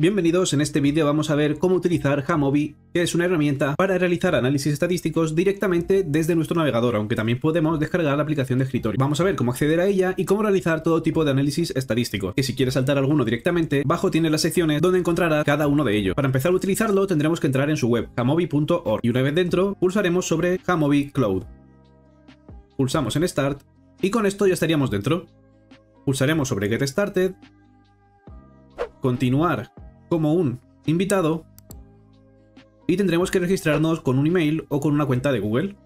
Bienvenidos, en este vídeo vamos a ver cómo utilizar Jamovi, que es una herramienta para realizar análisis estadísticos directamente desde nuestro navegador, aunque también podemos descargar la aplicación de escritorio. Vamos a ver cómo acceder a ella y cómo realizar todo tipo de análisis estadísticos, que si quieres saltar alguno directamente, abajo tiene las secciones donde encontrarás cada uno de ellos. Para empezar a utilizarlo tendremos que entrar en su web, jamovi.org, y una vez dentro pulsaremos sobre Jamovi Cloud. Pulsamos en Start y con esto ya estaríamos dentro. Pulsaremos sobre Get Started, continuar como un invitado y tendremos que registrarnos con un email o con una cuenta de Google.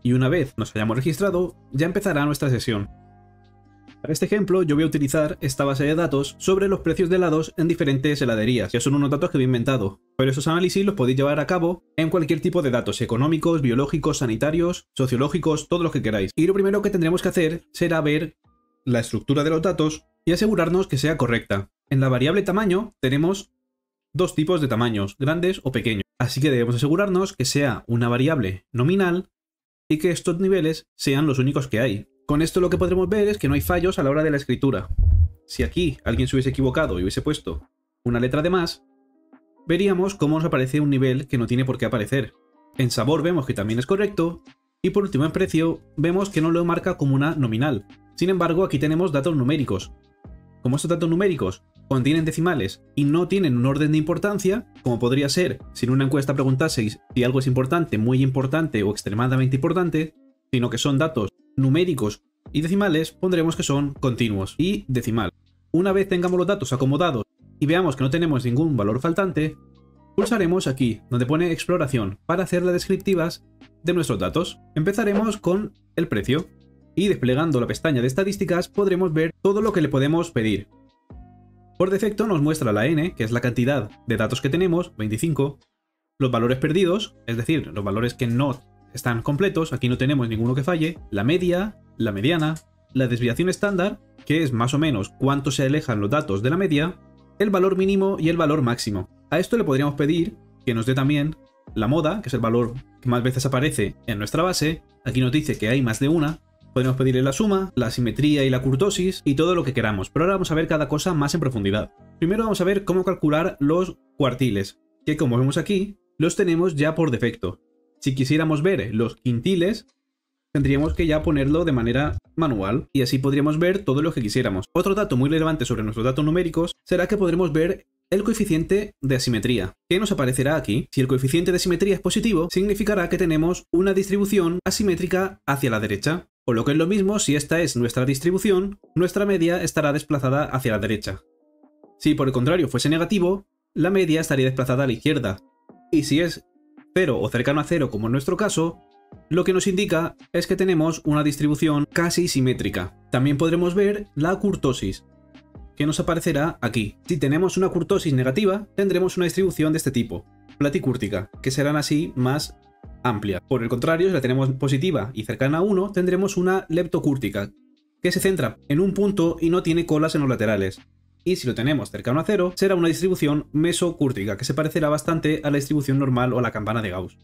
Y una vez nos hayamos registrado, ya empezará nuestra sesión. Para este ejemplo, yo voy a utilizar esta base de datos sobre los precios de helados en diferentes heladerías, que son unos datos que he inventado. Pero esos análisis los podéis llevar a cabo en cualquier tipo de datos, económicos, biológicos, sanitarios, sociológicos, todos los que queráis. Y lo primero que tendremos que hacer será ver la estructura de los datos y asegurarnos que sea correcta. En la variable tamaño tenemos dos tipos de tamaños, grandes o pequeños. Así que debemos asegurarnos que sea una variable nominal y que estos niveles sean los únicos que hay. Con esto lo que podremos ver es que no hay fallos a la hora de la escritura. Si aquí alguien se hubiese equivocado y hubiese puesto una letra de más, veríamos cómo nos aparece un nivel que no tiene por qué aparecer. En sabor vemos que también es correcto y por último en precio vemos que no lo marca como una nominal. Sin embargo, aquí tenemos datos numéricos. Como estos datos numéricos contienen decimales y no tienen un orden de importancia, como podría ser si en una encuesta preguntaseis si algo es importante, muy importante o extremadamente importante, sino que son datos numéricos y decimales, pondremos que son continuos y decimal. Una vez tengamos los datos acomodados y veamos que no tenemos ningún valor faltante, pulsaremos aquí donde pone exploración para hacer las descriptivas de nuestros datos. Empezaremos con el precio y desplegando la pestaña de estadísticas podremos ver todo lo que le podemos pedir. Por defecto nos muestra la n, que es la cantidad de datos que tenemos, 25, los valores perdidos, es decir, los valores que no están completos, aquí no tenemos ninguno que falle, la media, la mediana, la desviación estándar, que es más o menos cuánto se alejan los datos de la media, el valor mínimo y el valor máximo. A esto le podríamos pedir que nos dé también la moda, que es el valor que más veces aparece en nuestra base, aquí nos dice que hay más de una. Podemos pedirle la suma, la simetría y la kurtosis y todo lo que queramos, pero ahora vamos a ver cada cosa más en profundidad. Primero vamos a ver cómo calcular los cuartiles, que como vemos aquí, los tenemos ya por defecto. Si quisiéramos ver los quintiles, tendríamos que ya ponerlo de manera manual y así podríamos ver todo lo que quisiéramos. Otro dato muy relevante sobre nuestros datos numéricos será que podremos ver el coeficiente de asimetría, que nos aparecerá aquí. Si el coeficiente de asimetría es positivo, significará que tenemos una distribución asimétrica hacia la derecha. O lo que es lo mismo, si esta es nuestra distribución, nuestra media estará desplazada hacia la derecha. Si por el contrario fuese negativo, la media estaría desplazada a la izquierda. Y si es 0 o cercano a 0, como en nuestro caso, lo que nos indica es que tenemos una distribución casi simétrica. También podremos ver la kurtosis, que nos aparecerá aquí. Si tenemos una kurtosis negativa, tendremos una distribución de este tipo, platicúrtica, que serán así más amplia. Por el contrario, si la tenemos positiva y cercana a 1, tendremos una leptocúrtica, que se centra en un punto y no tiene colas en los laterales. Y si lo tenemos cercano a 0, será una distribución mesocúrtica, que se parecerá bastante a la distribución normal o a la campana de Gauss.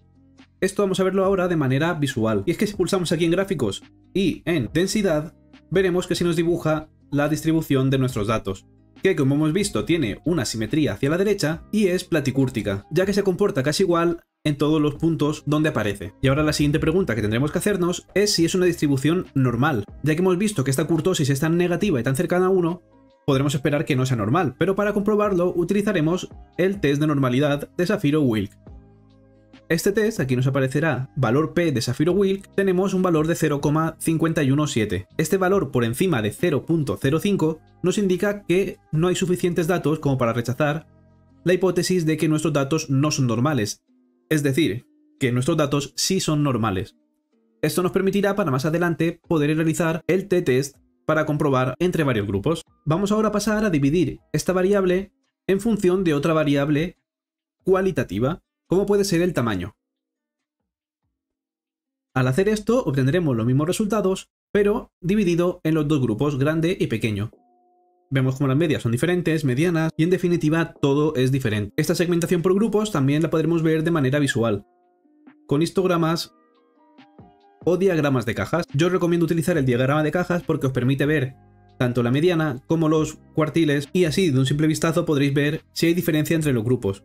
Esto vamos a verlo ahora de manera visual. Y es que si pulsamos aquí en gráficos y en densidad, veremos que se nos dibuja la distribución de nuestros datos, que como hemos visto tiene una simetría hacia la derecha y es platicúrtica, ya que se comporta casi igual en todos los puntos donde aparece. Y ahora la siguiente pregunta que tendremos que hacernos es si es una distribución normal, ya que hemos visto que esta kurtosis es tan negativa y tan cercana a 1, podremos esperar que no sea normal, pero para comprobarlo utilizaremos el test de normalidad de Shapiro-Wilk. Este test, aquí nos aparecerá valor P de Shapiro-Wilk, tenemos un valor de 0,517. Este valor por encima de 0,05 nos indica que no hay suficientes datos como para rechazar la hipótesis de que nuestros datos no son normales. Es decir, que nuestros datos sí son normales. Esto nos permitirá para más adelante poder realizar el t-test para comprobar entre varios grupos. Vamos ahora a pasar a dividir esta variable en función de otra variable cualitativa, como puede ser el tamaño. Al hacer esto obtendremos los mismos resultados, pero dividido en los dos grupos, grande y pequeño. Vemos como las medias son diferentes, medianas, y en definitiva todo es diferente. Esta segmentación por grupos también la podremos ver de manera visual, con histogramas o diagramas de cajas. Yo os recomiendo utilizar el diagrama de cajas porque os permite ver tanto la mediana como los cuartiles, y así de un simple vistazo podréis ver si hay diferencia entre los grupos.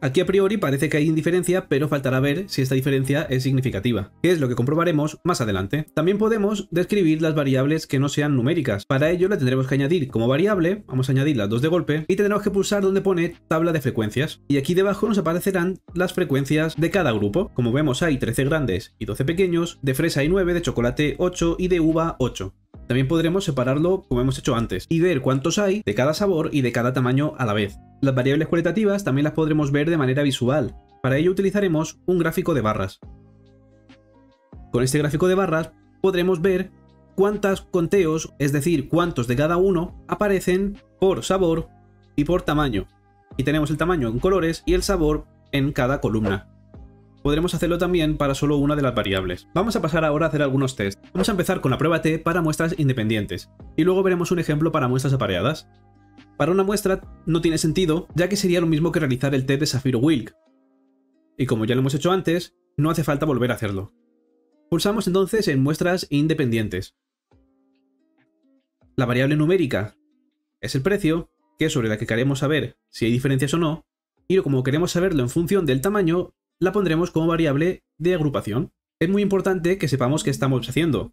Aquí a priori parece que hay indiferencia, pero faltará ver si esta diferencia es significativa, que es lo que comprobaremos más adelante. También podemos describir las variables que no sean numéricas. Para ello le tendremos que añadir como variable, vamos a añadir las dos de golpe, y tendremos que pulsar donde pone tabla de frecuencias. Y aquí debajo nos aparecerán las frecuencias de cada grupo. Como vemos hay 13 grandes y 12 pequeños, de fresa hay 9, de chocolate 8 y de uva 8. También podremos separarlo como hemos hecho antes y ver cuántos hay de cada sabor y de cada tamaño a la vez. Las variables cualitativas también las podremos ver de manera visual. Para ello utilizaremos un gráfico de barras. Con este gráfico de barras podremos ver cuántos conteos, es decir, cuántos de cada uno, aparecen por sabor y por tamaño. Y tenemos el tamaño en colores y el sabor en cada columna. Podremos hacerlo también para solo una de las variables. Vamos a pasar ahora a hacer algunos tests. Vamos a empezar con la prueba T para muestras independientes, y luego veremos un ejemplo para muestras apareadas. Para una muestra no tiene sentido, ya que sería lo mismo que realizar el test de Shapiro-Wilk. Y como ya lo hemos hecho antes, no hace falta volver a hacerlo. Pulsamos entonces en muestras independientes. La variable numérica es el precio, que es sobre la que queremos saber si hay diferencias o no, y como queremos saberlo en función del tamaño, la pondremos como variable de agrupación. Es muy importante que sepamos qué estamos haciendo,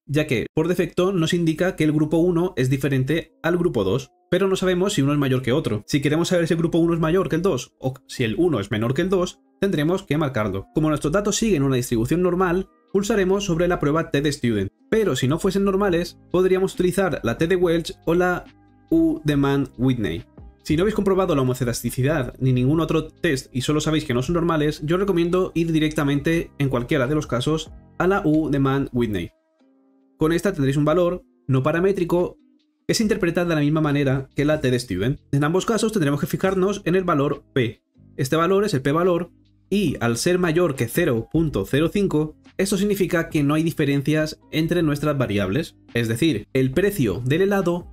ya que por defecto nos indica que el grupo 1 es diferente al grupo 2, pero no sabemos si uno es mayor que otro. Si queremos saber si el grupo 1 es mayor que el 2 o si el 1 es menor que el 2, tendremos que marcarlo. Como nuestros datos siguen una distribución normal, pulsaremos sobre la prueba T de Student, pero si no fuesen normales, podríamos utilizar la T de Welch o la U de Mann-Whitney. Si no habéis comprobado la homocedasticidad ni ningún otro test y solo sabéis que no son normales, yo os recomiendo ir directamente, en cualquiera de los casos, a la U de Mann-Whitney. Con esta tendréis un valor no paramétrico que se interpreta de la misma manera que la T de Student. En ambos casos tendremos que fijarnos en el valor P. Este valor es el P-valor y al ser mayor que 0.05, esto significa que no hay diferencias entre nuestras variables. Es decir, el precio del helado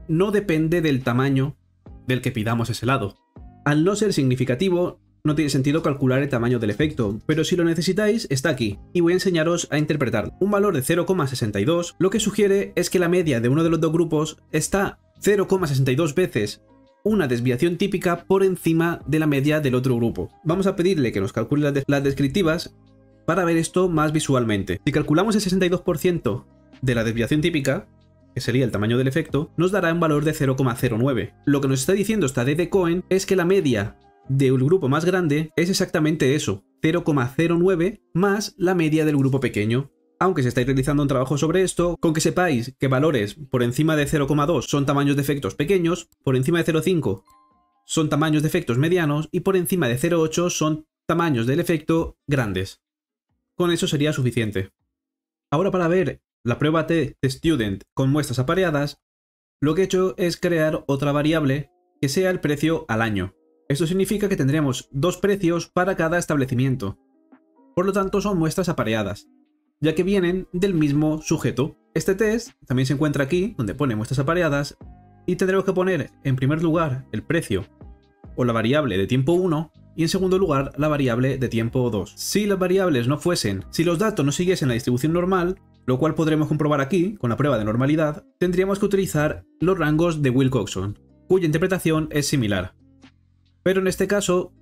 no depende del tamaño del que pidamos ese helado. Al no ser significativo, no tiene sentido calcular el tamaño del efecto, pero si lo necesitáis, está aquí, y voy a enseñaros a interpretarlo. Un valor de 0,62 lo que sugiere es que la media de uno de los dos grupos está 0,62 veces una desviación típica por encima de la media del otro grupo. Vamos a pedirle que nos calcule las descriptivas para ver esto más visualmente. Si calculamos el 62% de la desviación típica, que sería el tamaño del efecto, nos dará un valor de 0,09. Lo que nos está diciendo esta D de Cohen es que la media del grupo más grande es exactamente eso, 0,09 más la media del grupo pequeño. Aunque si estáis realizando un trabajo sobre esto, con que sepáis que valores por encima de 0,2 son tamaños de efectos pequeños, por encima de 0,5 son tamaños de efectos medianos y por encima de 0,8 son tamaños del efecto grandes. Con eso sería suficiente. Ahora, para ver la prueba T de Student con muestras apareadas, lo que he hecho es crear otra variable que sea el precio al año. Esto significa que tendremos dos precios para cada establecimiento. Por lo tanto, son muestras apareadas, ya que vienen del mismo sujeto. Este test también se encuentra aquí, donde pone muestras apareadas, y tendremos que poner en primer lugar el precio o la variable de tiempo 1 y en segundo lugar la variable de tiempo 2. Si las variables no fuesen, si los datos no siguiesen la distribución normal, lo cual podremos comprobar aquí con la prueba de normalidad, tendríamos que utilizar los rangos de Wilcoxon, cuya interpretación es similar. Pero en este caso,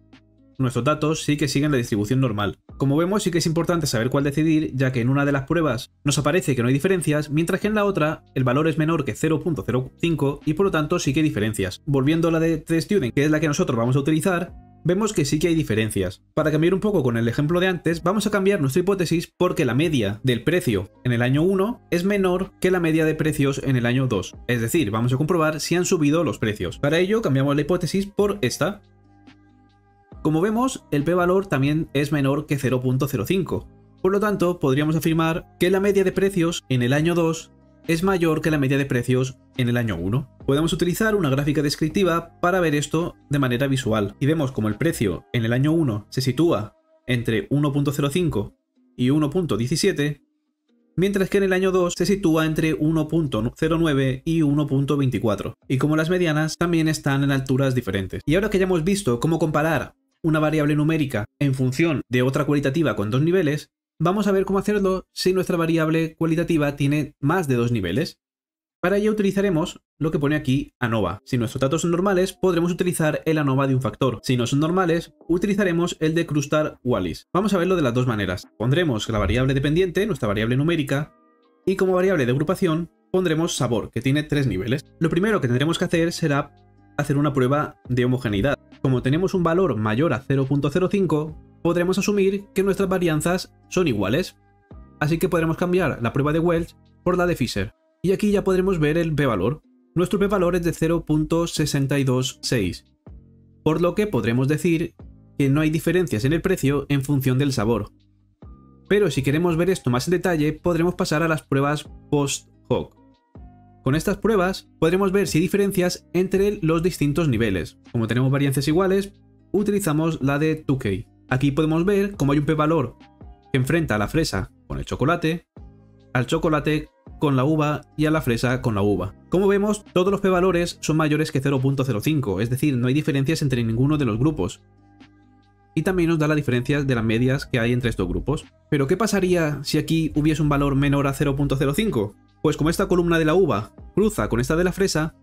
nuestros datos sí que siguen la distribución normal. Como vemos, sí que es importante saber cuál decidir, ya que en una de las pruebas nos aparece que no hay diferencias, mientras que en la otra el valor es menor que 0.05 y por lo tanto sí que hay diferencias. Volviendo a la de Student, que es la que nosotros vamos a utilizar, vemos que sí que hay diferencias. Para cambiar un poco con el ejemplo de antes, vamos a cambiar nuestra hipótesis porque la media del precio en el año 1 es menor que la media de precios en el año 2. Es decir, vamos a comprobar si han subido los precios. Para ello cambiamos la hipótesis por esta. Como vemos, el p-valor también es menor que 0.05. Por lo tanto, podríamos afirmar que la media de precios en el año 2 es mayor que la media de precios en el año 1. Podemos utilizar una gráfica descriptiva para ver esto de manera visual. Y vemos como el precio en el año 1 se sitúa entre 1.05 y 1.17, mientras que en el año 2 se sitúa entre 1.09 y 1.24. Y como las medianas también están en alturas diferentes. Y ahora que ya hemos visto cómo comparar una variable numérica en función de otra cualitativa con dos niveles, vamos a ver cómo hacerlo si nuestra variable cualitativa tiene más de dos niveles. Para ello utilizaremos lo que pone aquí ANOVA. Si nuestros datos son normales, podremos utilizar el ANOVA de un factor. Si no son normales, utilizaremos el de Crustal-Wallis. Vamos a verlo de las dos maneras. Pondremos la variable dependiente, nuestra variable numérica, y como variable de agrupación pondremos sabor, que tiene 3 niveles. Lo primero que tendremos que hacer será hacer una prueba de homogeneidad. Como tenemos un valor mayor a 0.05, podremos asumir que nuestras varianzas son iguales. Así que podremos cambiar la prueba de Welch por la de Fisher. Y aquí ya podremos ver el p-valor. Nuestro p-valor es de 0.626, por lo que podremos decir que no hay diferencias en el precio en función del sabor. Pero si queremos ver esto más en detalle, podremos pasar a las pruebas post-hoc. Con estas pruebas podremos ver si hay diferencias entre los distintos niveles. Como tenemos varianzas iguales, utilizamos la de 2K. Aquí podemos ver cómo hay un p-valor que enfrenta a la fresa con el chocolate, al chocolate con la uva y a la fresa con la uva. Como vemos, todos los p-valores son mayores que 0.05, es decir, no hay diferencias entre ninguno de los grupos. Y también nos da la diferencia de las medias que hay entre estos grupos. Pero ¿qué pasaría si aquí hubiese un valor menor a 0.05? Pues como esta columna de la uva cruza con esta de la fresa,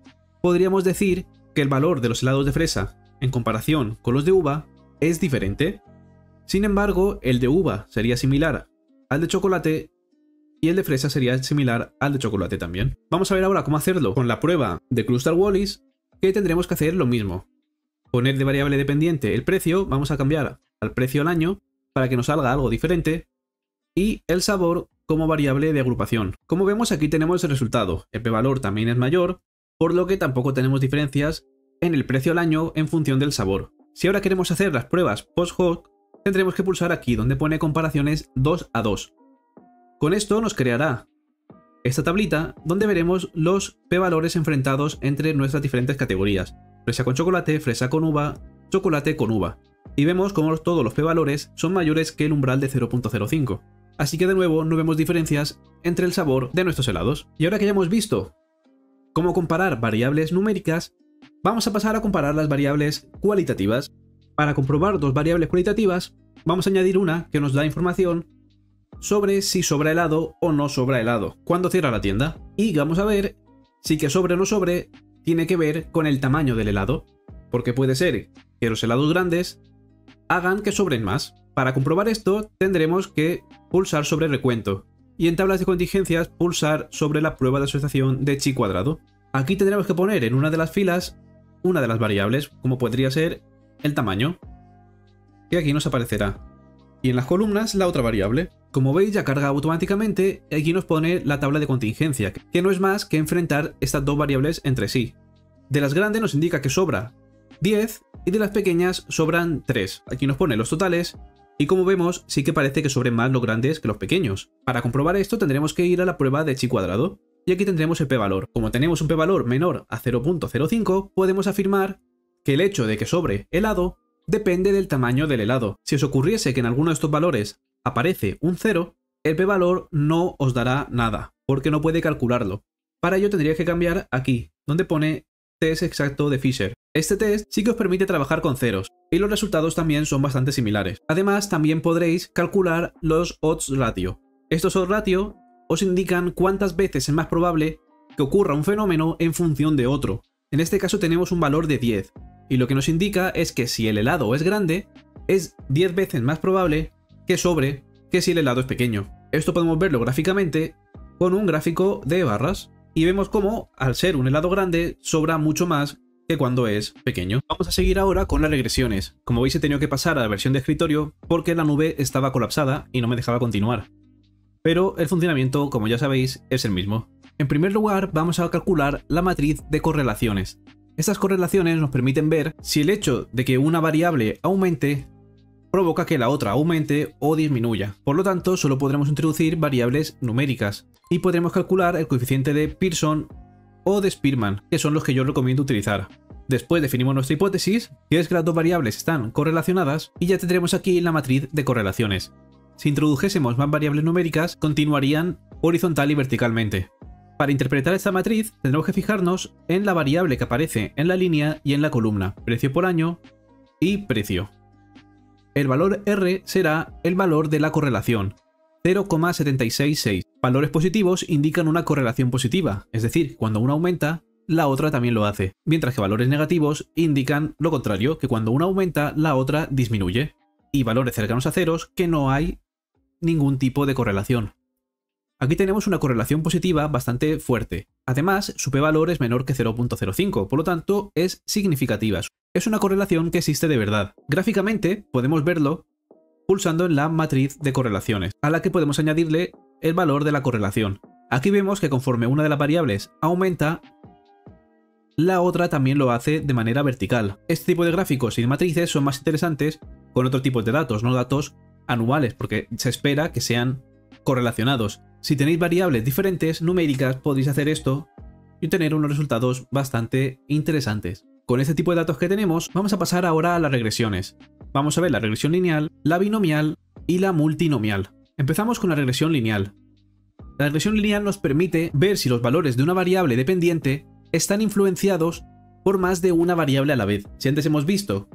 podríamos decir que el valor de los helados de fresa en comparación con los de uva es diferente. Sin embargo, el de uva sería similar al de chocolate y el de fresa sería similar al de chocolate también. Vamos a ver ahora cómo hacerlo con la prueba de Crustal-Wallis, que tendremos que hacer lo mismo. Poner de variable dependiente el precio, vamos a cambiar al precio al año para que nos salga algo diferente, y el sabor como variable de agrupación. Como vemos, aquí tenemos el resultado. El p-valor también es mayor, por lo que tampoco tenemos diferencias en el precio al año en función del sabor. Si ahora queremos hacer las pruebas post-hoc, tendremos que pulsar aquí donde pone comparaciones 2 a 2. Con esto nos creará esta tablita donde veremos los p-valores enfrentados entre nuestras diferentes categorías. Fresa con chocolate, fresa con uva, chocolate con uva. Y vemos como todos los p-valores son mayores que el umbral de 0.05. Así que de nuevo no vemos diferencias entre el sabor de nuestros helados. Y ahora que ya hemos visto cómo comparar variables numéricas, vamos a pasar a comparar las variables cualitativas. Para comprobar dos variables cualitativas, vamos a añadir una que nos da información sobre si sobra helado o no sobra helado cuando cierra la tienda. Y vamos a ver si que sobre o no sobre tiene que ver con el tamaño del helado, porque puede ser que los helados grandes hagan que sobren más. Para comprobar esto tendremos que pulsar sobre recuento y en tablas de contingencias pulsar sobre la prueba de asociación de chi cuadrado. Aquí tendremos que poner en una de las filas una de las variables, como podría ser el tamaño, que aquí nos aparecerá, y en las columnas la otra variable. Como veis, ya carga automáticamente y aquí nos pone la tabla de contingencia, que no es más que enfrentar estas dos variables entre sí. De las grandes nos indica que sobra 10 y de las pequeñas sobran 3. Aquí nos pone los totales y como vemos sí que parece que sobren más los grandes que los pequeños. Para comprobar esto tendremos que ir a la prueba de chi cuadrado y aquí tendremos el p-valor. Como tenemos un p-valor menor a 0.05, podemos afirmar que el hecho de que sobre helado depende del tamaño del helado. Si os ocurriese que en alguno de estos valores aparece un 0, el p-valor no os dará nada, porque no puede calcularlo. Para ello tendría que cambiar aquí, donde pone test exacto de Fisher. Este test sí que os permite trabajar con ceros, y los resultados también son bastante similares. Además, también podréis calcular los odds ratio. Estos odds ratio os indican cuántas veces es más probable que ocurra un fenómeno en función de otro. En este caso tenemos un valor de 10, y lo que nos indica es que si el helado es grande, es 10 veces más probable que sobre que si el helado es pequeño. Esto podemos verlo gráficamente con un gráfico de barras, y vemos cómo al ser un helado grande sobra mucho más que cuando es pequeño. Vamos a seguir ahora con las regresiones. Como veis, he tenido que pasar a la versión de escritorio porque la nube estaba colapsada y no me dejaba continuar. Pero el funcionamiento, como ya sabéis, es el mismo. En primer lugar, vamos a calcular la matriz de correlaciones. Estas correlaciones nos permiten ver si el hecho de que una variable aumente provoca que la otra aumente o disminuya. Por lo tanto, solo podremos introducir variables numéricas y podremos calcular el coeficiente de Pearson o de Spearman, que son los que yo recomiendo utilizar. Después definimos nuestra hipótesis, que es que las dos variables están correlacionadas, y ya tendremos aquí la matriz de correlaciones. Si introdujésemos más variables numéricas, continuarían horizontal y verticalmente. Para interpretar esta matriz, tendremos que fijarnos en la variable que aparece en la línea y en la columna, precio por año y precio. El valor R será el valor de la correlación, 0,766. Valores positivos indican una correlación positiva, es decir, cuando una aumenta, la otra también lo hace, mientras que valores negativos indican lo contrario, que cuando una aumenta, la otra disminuye, y valores cercanos a ceros que no hay ningún tipo de correlación. Aquí tenemos una correlación positiva bastante fuerte. Además, su p-valor es menor que 0.05, por lo tanto es significativa. Es una correlación que existe de verdad. Gráficamente podemos verlo pulsando en la matriz de correlaciones, a la que podemos añadirle el valor de la correlación. Aquí vemos que conforme una de las variables aumenta, la otra también lo hace de manera vertical. Este tipo de gráficos y matrices son más interesantes con otro tipo de datos, no datos anuales, porque se espera que sean correlacionados. Si tenéis variables diferentes numéricas, podéis hacer esto y tener unos resultados bastante interesantes. Con este tipo de datos que tenemos, vamos a pasar ahora a las regresiones. Vamos a ver la regresión lineal, la binomial y la multinomial. Empezamos con la regresión lineal. La regresión lineal nos permite ver si los valores de una variable dependiente están influenciados por más de una variable a la vez. Si antes hemos visto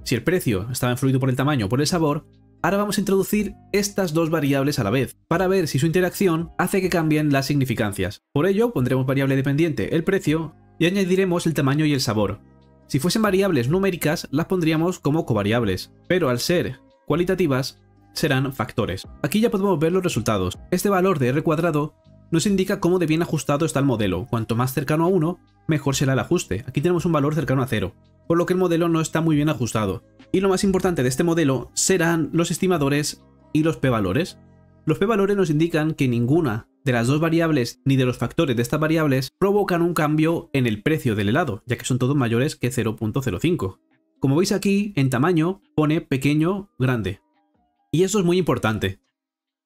si el precio estaba influido por el tamaño o por el sabor, ahora vamos a introducir estas dos variables a la vez, para ver si su interacción hace que cambien las significancias. Por ello, pondremos variable dependiente el precio y añadiremos el tamaño y el sabor. Si fuesen variables numéricas, las pondríamos como covariables, pero al ser cualitativas, serán factores. Aquí ya podemos ver los resultados. Este valor de R² nos indica cómo de bien ajustado está el modelo. Cuanto más cercano a 1, mejor será el ajuste. Aquí tenemos un valor cercano a 0, por lo que el modelo no está muy bien ajustado. Y lo más importante de este modelo serán los estimadores y los p-valores. Los p-valores nos indican que ninguna de las dos variables ni de los factores de estas variables provocan un cambio en el precio del helado, ya que son todos mayores que 0.05. Como veis aquí, en tamaño pone pequeño, grande. Y eso es muy importante,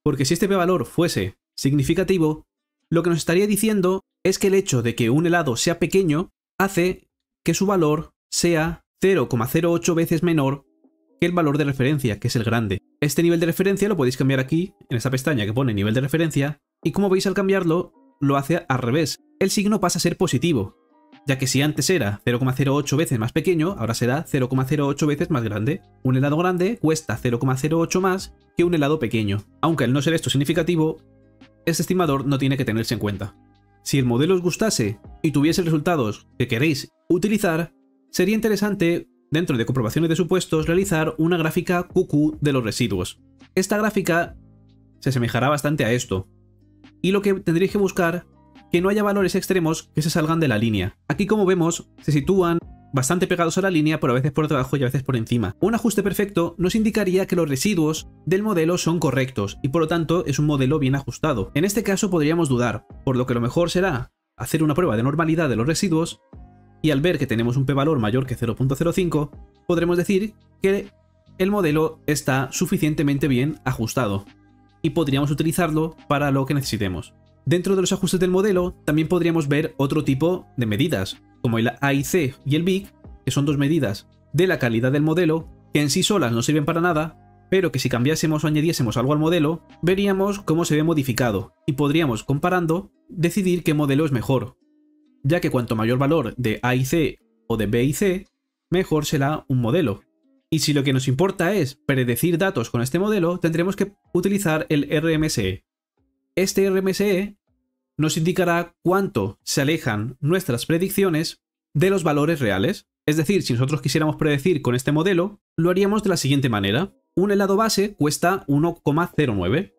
porque si este p-valor fuese significativo, lo que nos estaría diciendo es que el hecho de que un helado sea pequeño hace que su valor sea 0,08 veces menor que el valor de referencia, que es el grande. Este nivel de referencia lo podéis cambiar aquí, en esta pestaña que pone nivel de referencia, y como veis al cambiarlo, lo hace al revés. El signo pasa a ser positivo, ya que si antes era 0,08 veces más pequeño, ahora será 0,08 veces más grande. Un helado grande cuesta 0,08 más que un helado pequeño. Aunque al no ser esto significativo, este estimador no tiene que tenerse en cuenta. Si el modelo os gustase y tuviese resultados que queréis utilizar, sería interesante, dentro de comprobaciones de supuestos, realizar una gráfica QQ de los residuos. Esta gráfica se asemejará bastante a esto, y lo que tendréis que buscar que no haya valores extremos que se salgan de la línea. Aquí, como vemos, se sitúan bastante pegados a la línea, pero a veces por debajo y a veces por encima. Un ajuste perfecto nos indicaría que los residuos del modelo son correctos y por lo tanto es un modelo bien ajustado. En este caso podríamos dudar, por lo que lo mejor será hacer una prueba de normalidad de los residuos, y al ver que tenemos un p-valor mayor que 0.05, podremos decir que el modelo está suficientemente bien ajustado y podríamos utilizarlo para lo que necesitemos. Dentro de los ajustes del modelo también podríamos ver otro tipo de medidas, como el AIC y el BIC, que son dos medidas de la calidad del modelo que en sí solas no sirven para nada, pero que si cambiásemos o añadiésemos algo al modelo, veríamos cómo se ve modificado y podríamos, comparando, decidir qué modelo es mejor, ya que cuanto mayor valor de AIC o de BIC, mejor será un modelo. Y si lo que nos importa es predecir datos con este modelo, tendremos que utilizar el RMSE. Este RMSE nos indicará cuánto se alejan nuestras predicciones de los valores reales. Es decir, si nosotros quisiéramos predecir con este modelo, lo haríamos de la siguiente manera. Un helado base cuesta 1,09.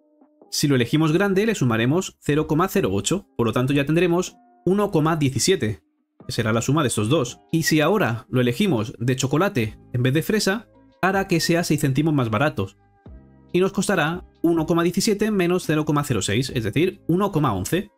Si lo elegimos grande, le sumaremos 0,08. Por lo tanto, ya tendremos 1,17, que será la suma de estos dos. Y si ahora lo elegimos de chocolate en vez de fresa, hará que sea 6 céntimos más baratos. Y nos costará 1,17 menos 0,06, es decir, 1,11.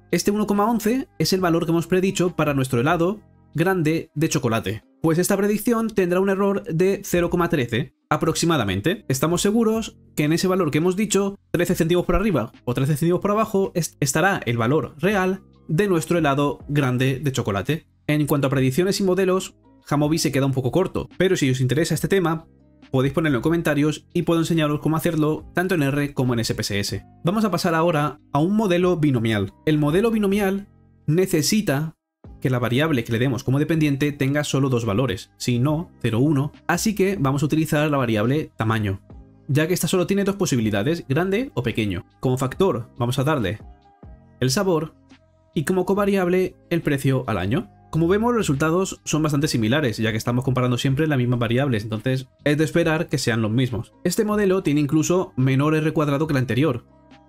Este 1,11 es el valor que hemos predicho para nuestro helado grande de chocolate. Pues esta predicción tendrá un error de 0,13 aproximadamente. Estamos seguros que en ese valor que hemos dicho, 13 céntimos por arriba o 13 céntimos por abajo, estará el valor real de nuestro helado grande de chocolate. En cuanto a predicciones y modelos, Jamovi se queda un poco corto, pero si os interesa este tema, podéis ponerlo en comentarios y puedo enseñaros cómo hacerlo tanto en R como en SPSS. Vamos a pasar ahora a un modelo binomial. El modelo binomial necesita que la variable que le demos como dependiente tenga solo dos valores, si no, 0, 1, así que vamos a utilizar la variable tamaño. ya que esta solo tiene dos posibilidades, grande o pequeño. Como factor vamos a darle el sabor y como covariable el precio al año. Como vemos, los resultados son bastante similares, ya que estamos comparando siempre las mismas variables, entonces es de esperar que sean los mismos. Este modelo tiene incluso menor R cuadrado que el anterior,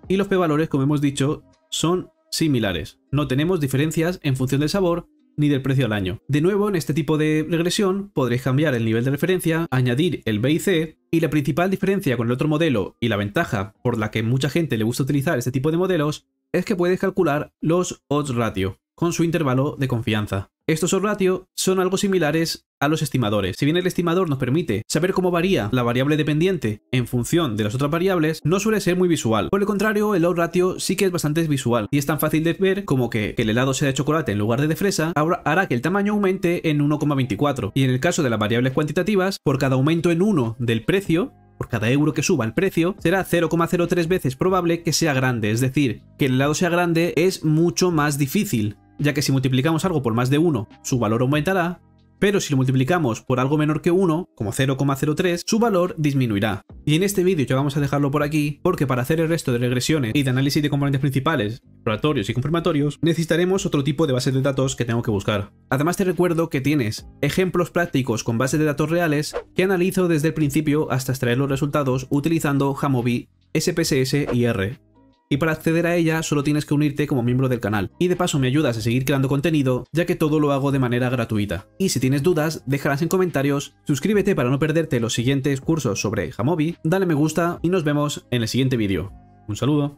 y los p-valores, como hemos dicho, son similares. No tenemos diferencias en función del sabor ni del precio al año. De nuevo, en este tipo de regresión podréis cambiar el nivel de referencia, añadir el B y C, y la principal diferencia con el otro modelo y la ventaja por la que mucha gente le gusta utilizar este tipo de modelos es que puedes calcular los odds ratio con su intervalo de confianza. Estos odds ratio son algo similares a los estimadores. Si bien el estimador nos permite saber cómo varía la variable dependiente en función de las otras variables, no suele ser muy visual. Por el contrario, el odds ratio sí que es bastante visual y es tan fácil de ver como que el helado sea de chocolate en lugar de fresa hará que el tamaño aumente en 1,24. Y en el caso de las variables cuantitativas, por cada aumento en 1 del precio, por cada euro que suba el precio, será 0,03 veces probable que sea grande. Es decir, que el helado sea grande es mucho más difícil, ya que si multiplicamos algo por más de 1, su valor aumentará, pero si lo multiplicamos por algo menor que 1, como 0,03, su valor disminuirá. Y en este vídeo ya vamos a dejarlo por aquí, porque para hacer el resto de regresiones y de análisis de componentes principales, exploratorios y confirmatorios, necesitaremos otro tipo de bases de datos que tengo que buscar. Además te recuerdo que tienes ejemplos prácticos con bases de datos reales que analizo desde el principio hasta extraer los resultados utilizando Jamovi, SPSS y R. Y para acceder a ella solo tienes que unirte como miembro del canal. Y de paso me ayudas a seguir creando contenido, ya que todo lo hago de manera gratuita. Y si tienes dudas, déjalas en comentarios, suscríbete para no perderte los siguientes cursos sobre Jamovi, dale me gusta y nos vemos en el siguiente vídeo. Un saludo.